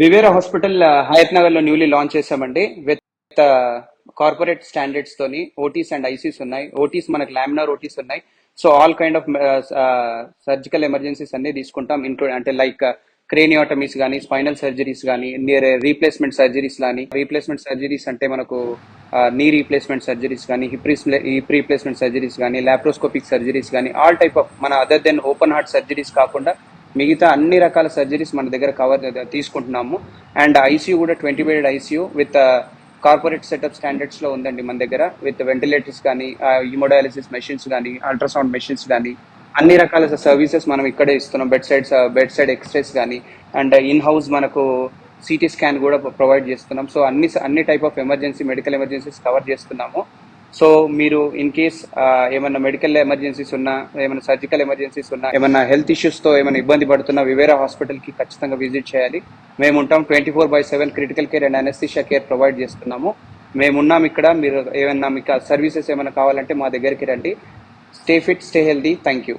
Vivera hospital Hayath Nagar లో newly launch చేసామండి with corporate standards తోని. ఓటీస్ అండ్ ఐసీస్ ఉన్నాయి. ఓటీస్ మనకు లామినార్ ఓటీస్ ఉన్నాయి. So all kind of surgical emergencies అన్ని తీసుకుంటాం, ఇంక్లూడ్ అంటే లైక్ క్రేనియోటమీస్ కానీ, స్పైనల్ సర్జరీస్ కానీ, రీప్లేస్మెంట్ సర్జరీస్ కానీ. రీప్లేస్మెంట్ సర్జరీస్ అంటే మనకు నీ రీప్లేస్మెంట్ సర్జరీస్ కానీ, హిప్ రీప్లేస్మెంట్ సర్జరీస్ కానీ, లాప్రోస్కోపిక్ సర్జరీస్ కానీ, ఆల్ టైప్ ఆఫ్ మన other than open heart surgeries కాకుండా మిగతా అన్ని రకాల సర్జరీస్ మన దగ్గర తీసుకుంటున్నాము. అండ్ ఐసీయూ కూడా 20 bedded ICU with corporate setup standards లో ఉందండి మన దగ్గర. విత్ వెంటిలేటర్స్ కానీ, హిమోడయాలిసిస్ మెషిన్స్ కానీ, అల్ట్రాసౌండ్ మెషిన్స్ కానీ, అన్ని రకాల సర్వీసెస్ మనం ఇక్కడే ఇస్తున్నాం. బెడ్ సైడ్ ఎక్స్రేస్ కానీ, అండ్ ఇన్ హౌస్ మనకు సిటీ స్కాన్ కూడా ప్రొవైడ్ చేస్తున్నాం. సో అన్ని type of medical emergencies cover చేస్తున్నాము. సో మీరు ఇన్ కేస్ ఏమైనా మెడికల్ ఎమర్జెన్సీస్ ఉన్నా, ఏమైనా సర్జికల్ ఎమర్జెన్సీస్ ఉన్నా, ఏమైనా హెల్త్ ఇష్యూస్ తో ఏమైనా ఇబ్బంది పడుతున్నా వివేరా హాస్పిటల్ కి ఖచ్చితంగా విజిట్ చేయాలి. మేము ఉంటాం. 24/7 critical care and anaesthesia care provide చేస్తున్నాము. మేమున్నాం ఇక్కడ. మీరు ఏమైనా మీకు సర్వీసెస్ ఏమైనా కావాలంటే మా దగ్గరికి రండి. Stay fit, stay healthy. Thank you.